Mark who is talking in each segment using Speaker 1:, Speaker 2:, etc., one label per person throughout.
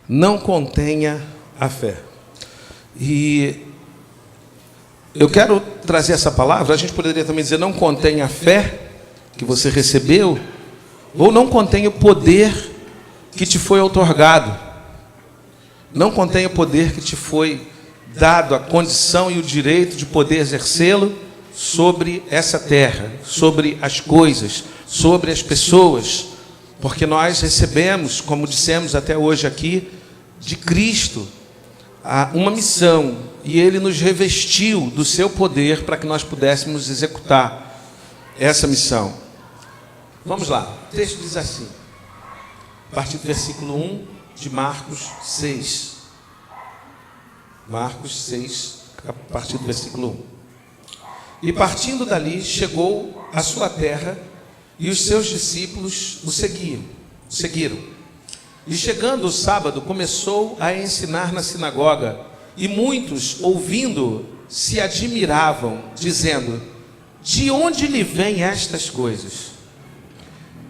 Speaker 1: não contenha a fé. E eu quero trazer essa palavra. A gente poderia também dizer: não contenha a fé que você recebeu, ou não contenha o poder que te foi outorgado. Não contenha o poder que te foi dado, a condição e o direito de poder exercê-lo sobre essa terra, sobre as coisas, sobre as pessoas, porque nós recebemos, como dissemos até hoje aqui, de Cristo uma missão, e Ele nos revestiu do seu poder para que nós pudéssemos executar essa missão. Vamos lá, o texto diz assim, a partir do versículo 1 de Marcos 6. Marcos 6, a partir do versículo 1. E partindo dali, chegou à sua terra, e os seus discípulos o seguiram. E chegando o sábado, começou a ensinar na sinagoga, e muitos, ouvindo, se admiravam, dizendo: de onde lhe vêm estas coisas?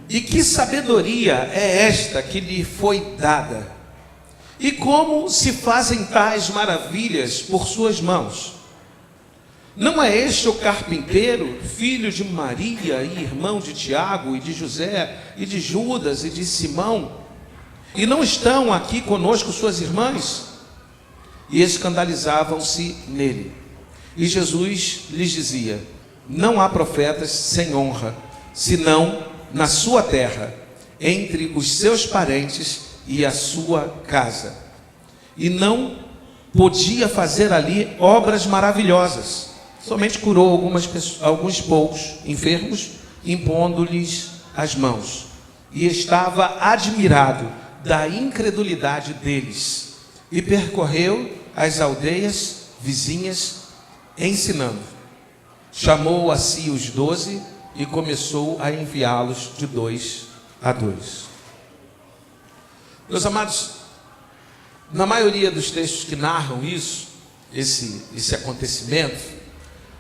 Speaker 1: E que sabedoria é esta que lhe foi dada? E como se fazem tais maravilhas por suas mãos? Não é este o carpinteiro, filho de Maria e irmão de Tiago e de José e de Judas e de Simão? E não estão aqui conosco suas irmãs? E escandalizavam-se nele. E Jesus lhes dizia: não há profetas sem honra, senão na sua terra, entre os seus parentes e a sua casa. E não podia fazer ali obras maravilhosas, somente curou alguns poucos enfermos, impondo-lhes as mãos. E estava admirado da incredulidade deles, e percorreu as aldeias vizinhas, ensinando. Chamou a si os 12 e começou a enviá-los de 2 a 2. Meus amados, na maioria dos textos que narram esse acontecimento,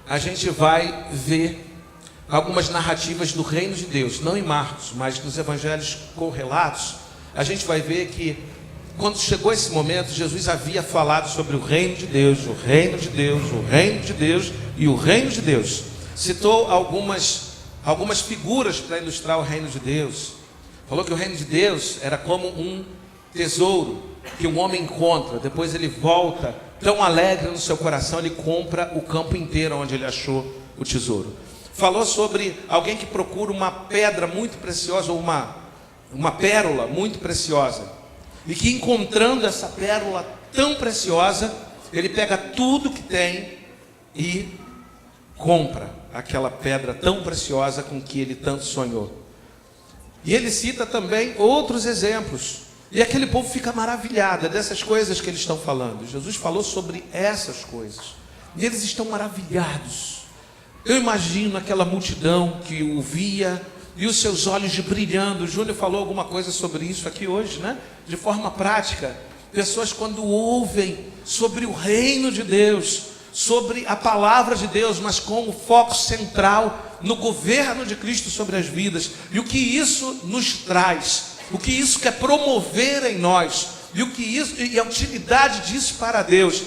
Speaker 1: a gente vai ver algumas narrativas do reino de Deus, não em Marcos, mas nos evangelhos correlatos. A gente vai ver que quando chegou esse momento, Jesus havia falado sobre o reino de Deus, o reino de Deus, o reino de Deus e o reino de Deus. Citou algumas figuras para ilustrar o reino de Deus. Falou que o reino de Deus era como um tesouro que um homem encontra, depois ele volta tão alegre no seu coração, ele compra o campo inteiro onde ele achou o tesouro. Falou sobre alguém que procura uma pedra muito preciosa, ou uma pérola muito preciosa, e que encontrando essa pérola tão preciosa, ele pega tudo que tem e compra aquela pedra tão preciosa com que ele tanto sonhou. E ele cita também outros exemplos, e aquele povo fica maravilhado dessas coisas que eles estão falando. Jesus falou sobre essas coisas, e eles estão maravilhados. Eu imagino aquela multidão que o via, e os seus olhos brilhando. O Júnior falou alguma coisa sobre isso aqui hoje, né? De forma prática. Pessoas, quando ouvem sobre o reino de Deus, sobre a palavra de Deus, mas com o foco central no governo de Cristo sobre as vidas, e o que isso nos traz, o que isso quer promover em nós, e a utilidade disso para Deus.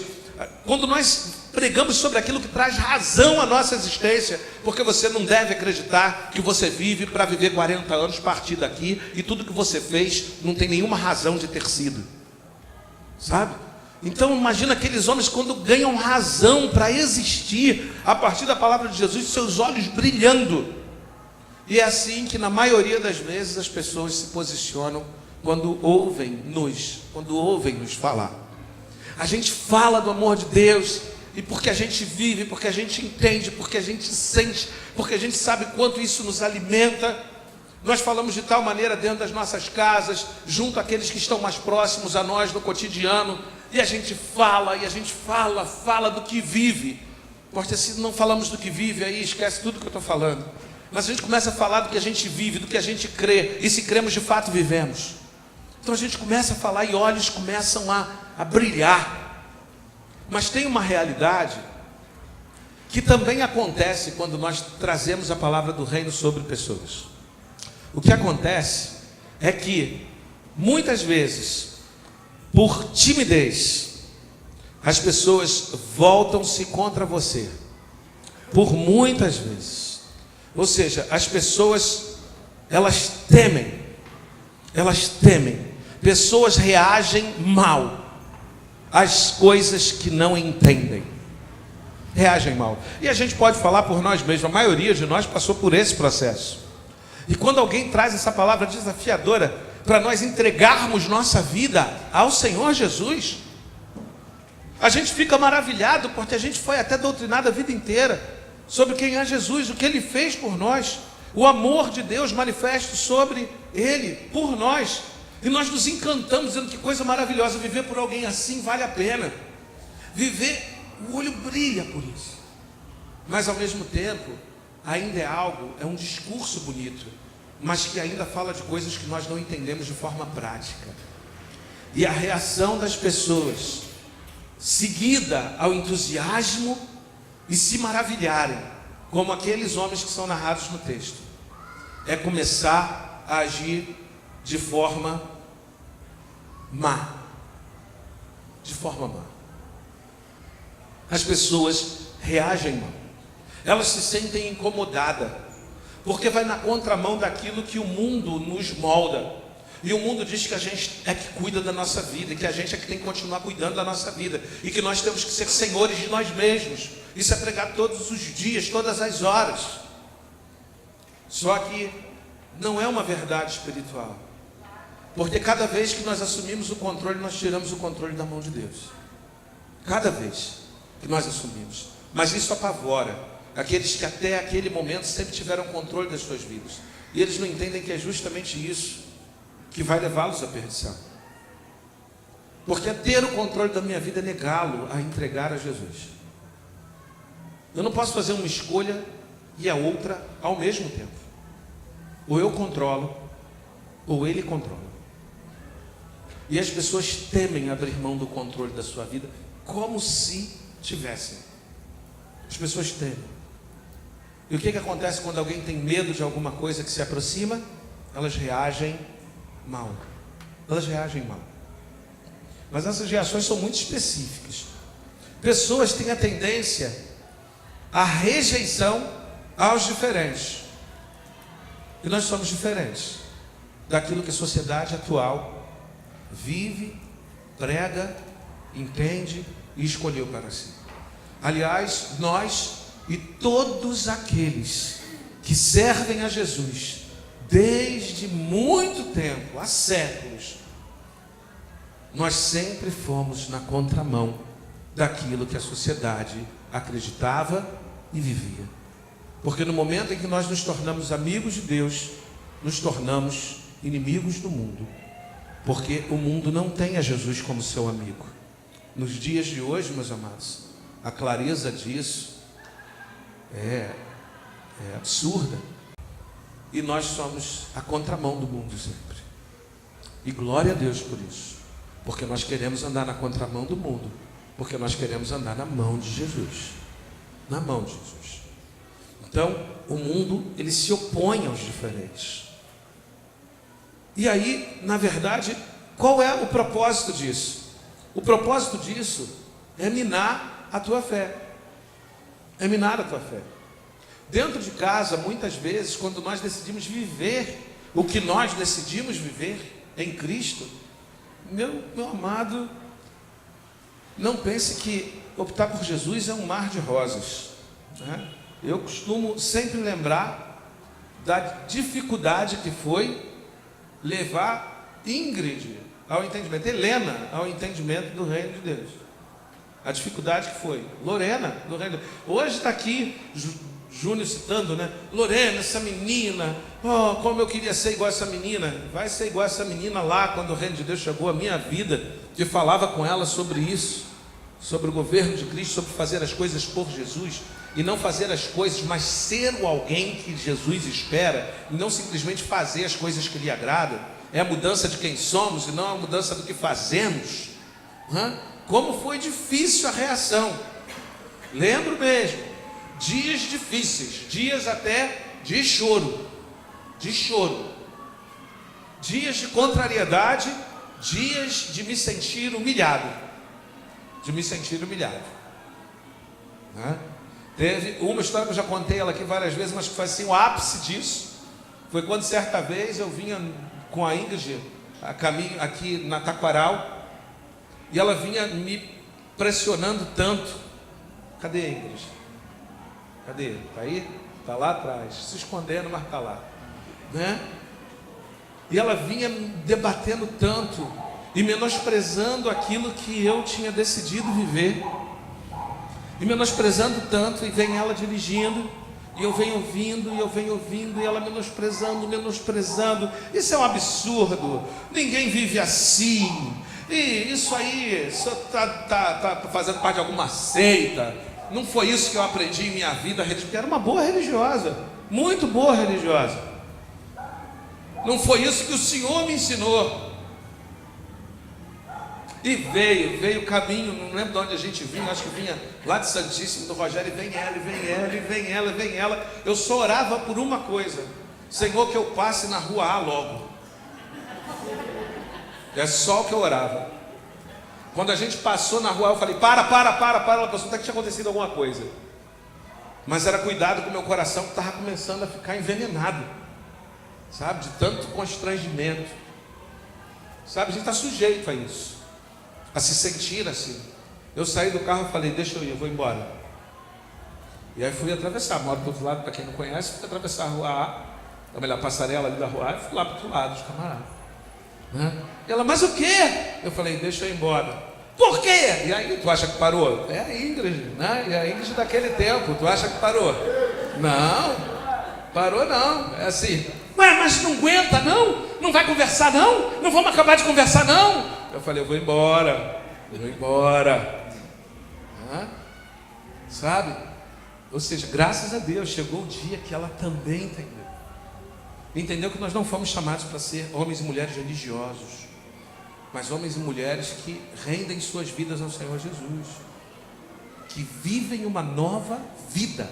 Speaker 1: Quando nós pregamos sobre aquilo que traz razão à nossa existência, porque você não deve acreditar que você vive para viver 40 anos, partir daqui, e tudo que você fez não tem nenhuma razão de ter sido, sabe? Então imagina aqueles homens quando ganham razão para existir a partir da palavra de Jesus, seus olhos brilhando. E é assim que na maioria das vezes as pessoas se posicionam quando ouvem-nos falar. A gente fala do amor de Deus, e porque a gente vive, porque a gente entende, porque a gente sente, porque a gente sabe quanto isso nos alimenta. Nós falamos de tal maneira dentro das nossas casas, junto àqueles que estão mais próximos a nós no cotidiano, e a gente fala do que vive. Porque se não falamos do que vive, aí esquece tudo que eu estou falando. Mas a gente começa a falar do que a gente vive, do que a gente crê, e se cremos de fato, vivemos. Então a gente começa a falar e olhos começam a brilhar. Mas tem uma realidade que também acontece quando nós trazemos a palavra do reino sobre pessoas. O que acontece é que muitas vezes por timidez, as pessoas voltam-se contra você, por muitas vezes. Ou seja, as pessoas, elas temem, pessoas reagem mal às coisas que não entendem, reagem mal, e a gente pode falar por nós mesmos, a maioria de nós passou por esse processo, e quando alguém traz essa palavra desafiadora, para nós entregarmos nossa vida ao Senhor Jesus, a gente fica maravilhado, porque a gente foi até doutrinado a vida inteira, sobre quem é Jesus, o que Ele fez por nós, o amor de Deus manifesto sobre Ele, por nós, e nós nos encantamos, dizendo que coisa maravilhosa, viver por alguém assim vale a pena, viver, o olho brilha por isso, mas ao mesmo tempo, ainda é um discurso bonito, mas que ainda fala de coisas que nós não entendemos de forma prática, e a reação das pessoas, seguida ao entusiasmo, e se maravilharem, como aqueles homens que são narrados no texto, é começar a agir de forma má. De forma má. As pessoas reagem mal. Elas se sentem incomodadas, porque vai na contramão daquilo que o mundo nos molda. E o mundo diz que a gente é que cuida da nossa vida, e que a gente é que tem que continuar cuidando da nossa vida, e que nós temos que ser senhores de nós mesmos. Isso é pregado todos os dias, todas as horas. Só que não é uma verdade espiritual, porque cada vez que nós assumimos o controle, nós tiramos o controle da mão de Deus. Cada vez que nós assumimos. Mas isso apavora aqueles que até aquele momento sempre tiveram controle das suas vidas, e eles não entendem que é justamente isso que vai levá-los à perdição. Porque ter o controle da minha vida é negá-lo a entregar a Jesus. Eu não posso fazer uma escolha e a outra ao mesmo tempo. Ou eu controlo, ou Ele controla. E as pessoas temem abrir mão do controle da sua vida, como se tivessem. As pessoas temem. E o que acontece quando alguém tem medo de alguma coisa que se aproxima? Elas reagem mal. Elas reagem mal. Mas essas reações são muito específicas. Pessoas têm a tendência à rejeição aos diferentes. E nós somos diferentes daquilo que a sociedade atual vive, prega, entende e escolheu para si. Aliás, nós e todos aqueles que servem a Jesus desde muito tempo, há séculos, nós sempre fomos na contramão daquilo que a sociedade acreditava e vivia. Porque no momento em que nós nos tornamos amigos de Deus, nos tornamos inimigos do mundo. Porque o mundo não tem a Jesus como seu amigo. Nos dias de hoje, meus amados, a clareza disso é absurda. E nós somos a contramão do mundo sempre. E glória a Deus por isso. Porque nós queremos andar na contramão do mundo. Porque nós queremos andar na mão de Jesus. Na mão de Jesus. Então, o mundo, ele se opõe aos diferentes. E aí, na verdade, qual é o propósito disso? O propósito disso é minar a tua fé. É minar a tua fé. Dentro de casa, muitas vezes, quando nós decidimos viver o que nós decidimos viver em Cristo, meu amado, não pense que optar por Jesus é um mar de rosas, né? Eu costumo sempre lembrar da dificuldade que foi levar Ingrid ao entendimento, Helena ao entendimento do reino de Deus. A dificuldade que foi Lorena do reino de Deus. Hoje está aqui Júnior citando, né? Lorena, essa menina, oh, como eu queria ser igual a essa menina. Vai ser igual a essa menina lá, quando o reino de Deus chegou à minha vida, que falava com ela sobre isso, sobre o governo de Cristo, sobre fazer as coisas por Jesus, e não fazer as coisas, mas ser o alguém que Jesus espera, e não simplesmente fazer as coisas que lhe agradam. É a mudança de quem somos, e não a mudança do que fazemos. Como foi difícil a reação. Lembro mesmo, dias difíceis, dias até de choro, dias de contrariedade dias de me sentir humilhado. De me sentir humilhado. Né? Teve uma história que eu já contei ela aqui várias vezes, mas que foi assim o ápice disso. Foi quando certa vez eu vinha com a Ingrid a caminho aqui na Taquaral, e ela vinha me pressionando tanto. Cadê a Ingrid? Cadê? Está aí? Está lá atrás, se escondendo, mas está lá, né? E ela vinha debatendo tanto e menosprezando aquilo que eu tinha decidido viver, e menosprezando tanto, e vem ela dirigindo, e eu venho ouvindo, e ela menosprezando. Isso é um absurdo, ninguém vive assim, e isso aí está fazendo parte de alguma seita. Não foi isso que eu aprendi em minha vida, porque era uma boa religiosa, muito boa religiosa. Não foi isso que o Senhor me ensinou. E veio o caminho, não lembro de onde a gente vinha, acho que vinha lá de Santíssimo do Rogério, e vem ela. Eu só orava por uma coisa: Senhor, que eu passe na rua A logo. É só o que eu orava. Quando a gente passou na rua A, eu falei, para, ela pensou até que tinha acontecido alguma coisa. Mas era cuidado com o meu coração, que estava começando a ficar envenenado, sabe, de tanto constrangimento. Sabe, a gente está sujeito a isso, a se sentir assim. Eu saí do carro e falei, deixa eu ir, eu vou embora. E aí fui atravessar, moro do outro lado, para quem não conhece, fui atravessar a rua A, ou melhor, a passarela ali da rua A, e fui lá para o outro lado, os camaradas, né? E ela, mas o quê? Eu falei, deixa eu ir embora. Por quê? E aí, tu acha que parou? É a Ingrid, né? E a Ingrid daquele tempo, tu acha que parou? Não, parou não, é assim. Ué, mas não aguenta não? Não vai conversar não? Não vamos acabar de conversar não? Eu falei, eu vou embora. Sabe? Ou seja, graças a Deus, chegou o dia que ela também entendeu. Entendeu que nós não fomos chamados para ser homens e mulheres religiosos, mas homens e mulheres que rendem suas vidas ao Senhor Jesus, que vivem uma nova vida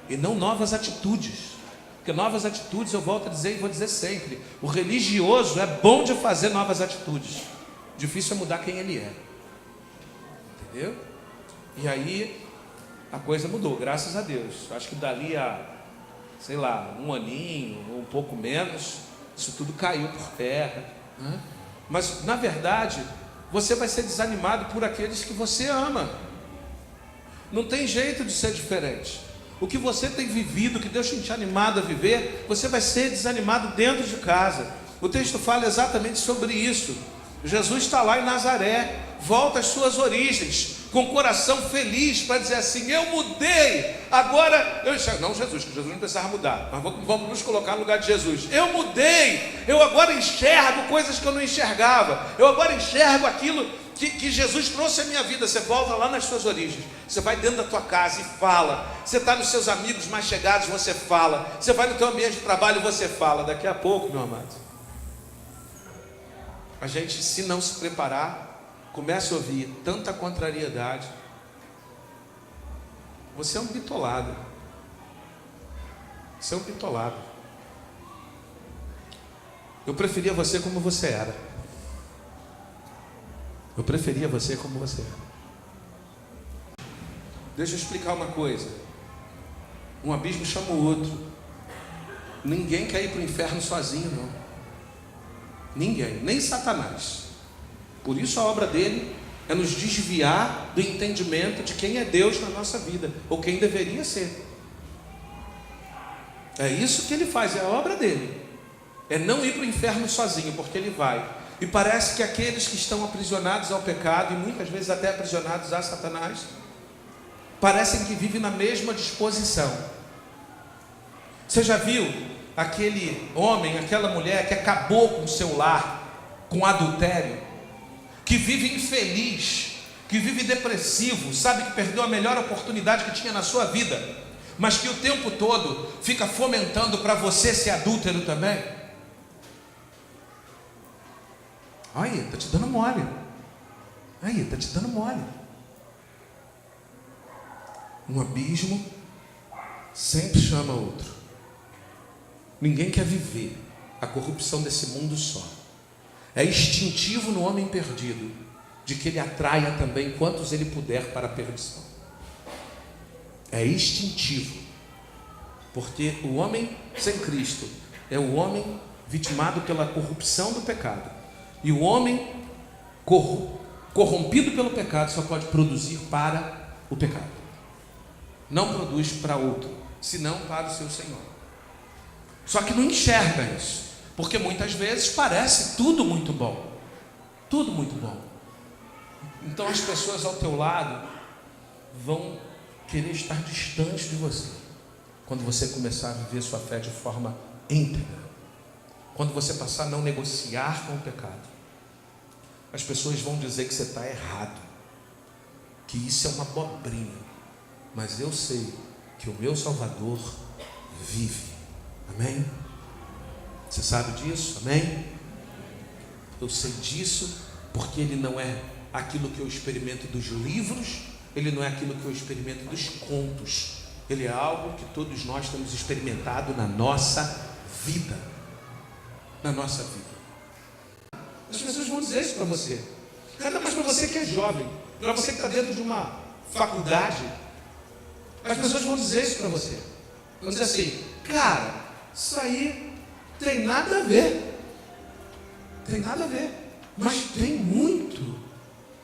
Speaker 1: e não novas atitudes. Porque novas atitudes, eu volto a dizer e vou dizer sempre, o religioso é bom de fazer novas atitudes, difícil é mudar quem ele é. Entendeu? E aí a coisa mudou, graças a Deus. Acho que dali a, sei lá, um aninho ou um pouco menos, isso tudo caiu por terra, né? Mas na verdade você vai ser desanimado por aqueles que você ama. Não tem jeito de ser diferente. O que você tem vivido, o que Deus tem te animado a viver, você vai ser desanimado dentro de casa. O texto fala exatamente sobre isso. Jesus está lá em Nazaré, volta às suas origens, com o coração feliz, para dizer assim, eu mudei, agora eu enxergo. Não, Jesus, que Jesus não precisava mudar, mas vamos nos colocar no lugar de Jesus. Eu mudei, eu agora enxergo coisas que eu não enxergava, eu agora enxergo aquilo que Jesus trouxe à minha vida. Você volta lá nas suas origens, você vai dentro da tua casa e fala, você está nos seus amigos mais chegados, você fala, você vai no teu ambiente de trabalho, você fala. Daqui a pouco, meu amado, a gente, se não se preparar, começa a ouvir tanta contrariedade. Você é um bitolado. Você é um bitolado. Eu preferia você como você era. Eu preferia você como você era. Deixa eu explicar uma coisa. Um abismo chama o outro. Ninguém quer ir para o inferno sozinho, não. Ninguém, nem Satanás. Por isso a obra dele é nos desviar do entendimento de quem é Deus na nossa vida, ou quem deveria ser. É isso que ele faz, é a obra dele. É não ir para o inferno sozinho, porque ele vai. E parece que aqueles que estão aprisionados ao pecado, e muitas vezes até aprisionados a Satanás, parecem que vivem na mesma disposição. Você já viu aquele homem, aquela mulher que acabou com o seu lar, com adultério, que vive infeliz, que vive depressivo, sabe que perdeu a melhor oportunidade que tinha na sua vida, mas que o tempo todo fica fomentando para você ser adúltero também? Aí, está te dando mole. Aí, está te dando mole. Um abismo sempre chama outro. Ninguém quer viver a corrupção desse mundo só. É instintivo no homem perdido, de que ele atraia também quantos ele puder para a perdição. É instintivo, porque o homem sem Cristo é o homem vitimado pela corrupção do pecado. E o homem corrompido pelo pecado só pode produzir para o pecado. Não produz para outro, senão para o seu Senhor. Só que não enxerga isso, porque muitas vezes parece tudo muito bom. Tudo muito bom. Então as pessoas ao teu lado vão querer estar distantes de você quando você começar a viver sua fé de forma íntegra. Quando você passar a não negociar com o pecado, as pessoas vão dizer que você está errado, que isso é uma abobrinha, mas eu sei que o meu Salvador vive. Amém? Você sabe disso? Amém? Eu sei disso porque ele não é aquilo que eu experimento dos livros, ele não é aquilo que eu experimento dos contos, ele é algo que todos nós temos experimentado na nossa vida. Na nossa vida. As pessoas vão dizer isso para você, ainda mais para você que é jovem, para você que está dentro de uma faculdade. As pessoas vão dizer isso para você, vão dizer assim: cara, isso aí tem nada a ver, tem nada a ver, mas tem muito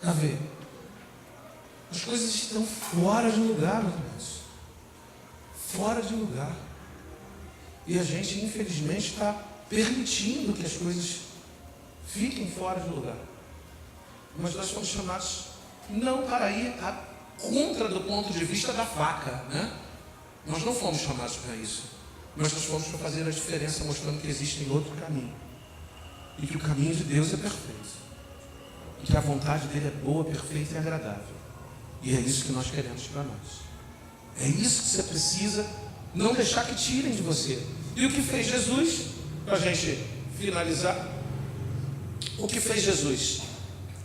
Speaker 1: a ver. As coisas estão fora de lugar, meus irmãos, fora de lugar, e a gente infelizmente está permitindo que as coisas fiquem fora de lugar. Mas nós fomos chamados não para ir a contra do ponto de vista da faca, né? Nós não fomos chamados para isso, mas nós fomos para fazer a diferença, mostrando que existe outro caminho, e que o caminho de Deus é perfeito, e que a vontade dele é boa, perfeita e agradável. E é isso que nós queremos para nós. É isso que você precisa não deixar que tirem de você. E o que fez Jesus, para a gente finalizar, o que fez Jesus?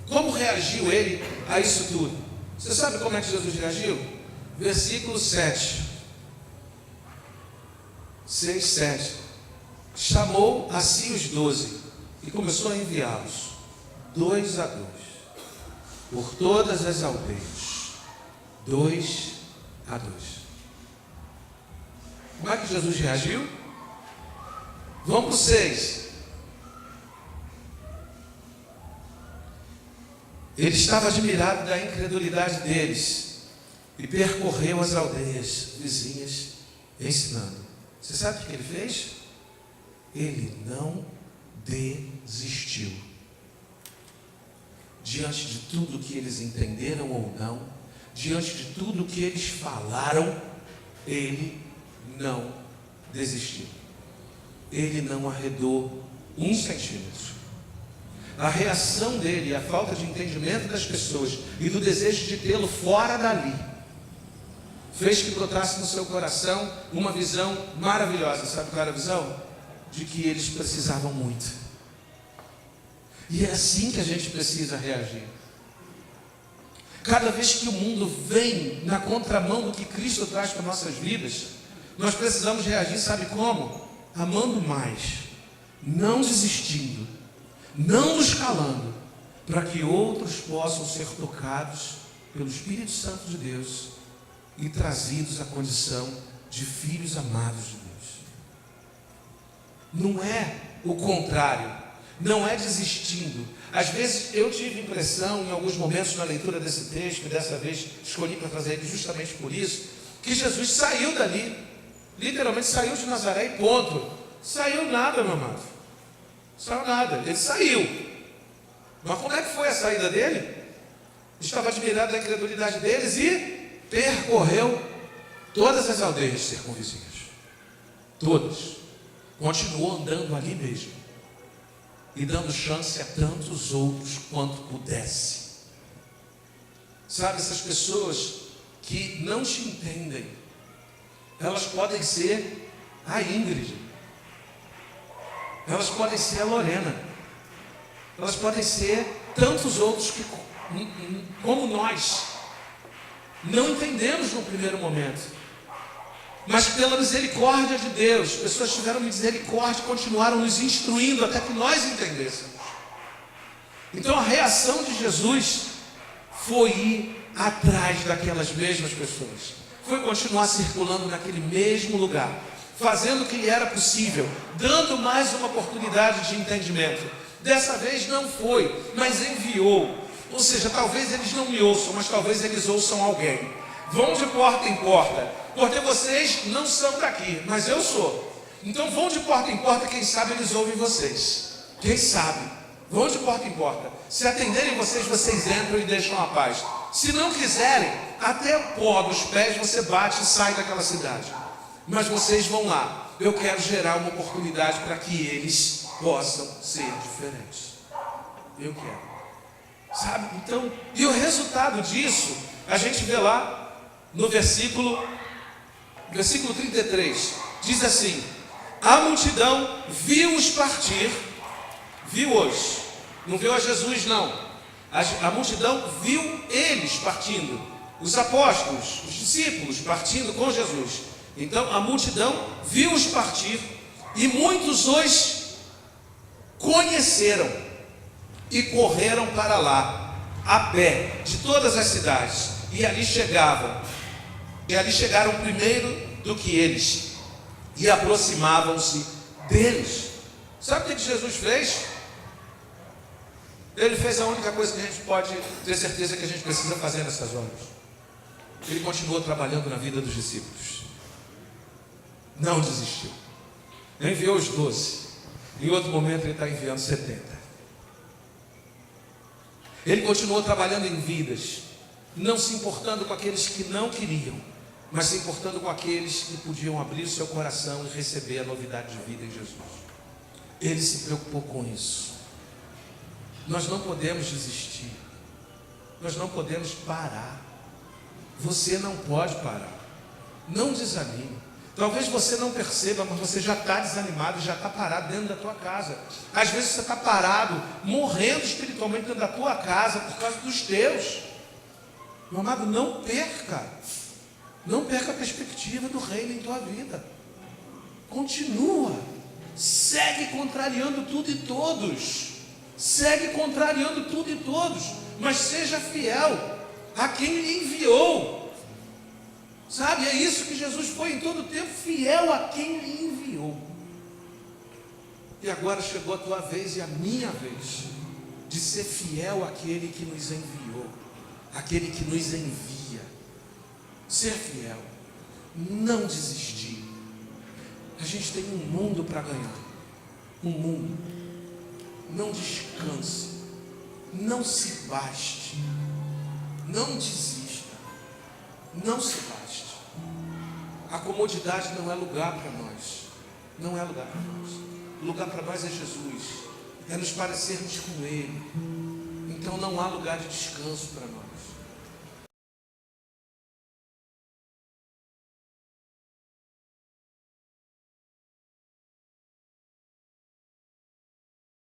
Speaker 1: Como reagiu ele a isso tudo? Você sabe como é que Jesus reagiu? Versículo 7. 6, 7. Chamou a si os 12 e começou a enviá-los, 2 a 2, por todas as aldeias, 2 a 2. Como é que Jesus reagiu? Vamos para o 6. Ele estava admirado da incredulidade deles e percorreu as aldeias vizinhas ensinando. Você sabe o que ele fez? Ele não desistiu. Diante de tudo que eles entenderam ou não, diante de tudo que eles falaram, ele não desistiu. Ele não arredou 1 centímetro. A reação dele, a falta de entendimento das pessoas e do desejo de tê-lo fora dali, fez que brotasse no seu coração uma visão maravilhosa. Sabe qual era a visão? De que eles precisavam muito. E é assim que a gente precisa reagir. Cada vez que o mundo vem na contramão do que Cristo traz para nossas vidas, nós precisamos reagir, sabe como? Amando mais, não desistindo, não nos calando, para que outros possam ser tocados pelo Espírito Santo de Deus e trazidos à condição de filhos amados de Deus. Não é o contrário, não é desistindo. Às vezes eu tive impressão, em alguns momentos na leitura desse texto, e dessa vez escolhi para trazer ele justamente por isso, que Jesus saiu dali, literalmente saiu de Nazaré e ponto. Saiu nada, meu amado. Saiu nada, ele saiu. Mas como é que foi a saída dele? Estava admirado da incredulidade deles e percorreu todas as aldeias circunvizinhas. Todas. Continuou andando ali mesmo e dando chance a tantos outros quanto pudesse. Sabe, essas pessoas que não te entendem, elas podem ser a Ingrid, elas podem ser a Lorena, elas podem ser tantos outros que, como nós, não entendemos no primeiro momento, mas pela misericórdia de Deus, pessoas tiveram misericórdia e continuaram nos instruindo até que nós entendêssemos. Então a reação de Jesus foi ir atrás daquelas mesmas pessoas, foi continuar circulando naquele mesmo lugar, fazendo o que lhe era possível, dando mais uma oportunidade de entendimento. Dessa vez não foi, mas enviou. Ou seja, talvez eles não me ouçam, mas talvez eles ouçam alguém. Vão de porta em porta, porque vocês não são daqui, mas eu sou. Então vão de porta em porta, quem sabe eles ouvem vocês. Quem sabe? Vão de porta em porta. Se atenderem vocês, vocês entram e deixam a paz. Se não quiserem, até o pó dos pés você bate e sai daquela cidade. Mas vocês vão lá. Eu quero gerar uma oportunidade para que eles possam ser diferentes. Eu quero. Sabe? Então, e o resultado disso, a gente vê lá no versículo 33. Diz assim: a multidão viu-os partir. Viu hoje, não viu a Jesus não. A multidão viu eles partindo, os apóstolos, os discípulos partindo com Jesus. Então a multidão viu-os partir e muitos os conheceram e correram para lá, a pé, de todas as cidades, e ali chegaram primeiro do que eles, e aproximavam-se deles. Sabe o que Jesus fez? Ele fez a única coisa que a gente pode ter certeza que a gente precisa fazer nessas horas. Ele continuou trabalhando na vida dos discípulos. Não desistiu. Enviou os 12. Em outro momento ele está enviando 70. Ele continuou trabalhando em vidas, não se importando com aqueles que não queriam, mas se importando com aqueles que podiam abrir o seu coração e receber a novidade de vida em Jesus. Ele se preocupou com isso. Nós não podemos desistir. Nós não podemos parar. Você não pode parar. Não desanime. Talvez você não perceba, mas você já está desanimado e já está parado dentro da tua casa. Às vezes você está parado, morrendo espiritualmente dentro da tua casa por causa dos teus. Meu amado, não perca a perspectiva do reino em tua vida. Continua. Segue contrariando tudo e todos. Segue contrariando tudo e todos. Mas seja fiel a quem lhe enviou. Sabe, é isso que Jesus foi em todo o tempo, fiel a quem lhe enviou. E agora chegou a tua vez e a minha vez de ser fiel àquele que nos enviou, aquele que nos envia. Ser fiel, não desistir. A gente tem um mundo para ganhar. Um mundo. Não descanse. Não se baste. Não desista. Não se baste. A comodidade não é lugar para nós. Não é lugar para nós. O lugar para nós é Jesus. É nos parecermos com Ele. Então não há lugar de descanso para nós.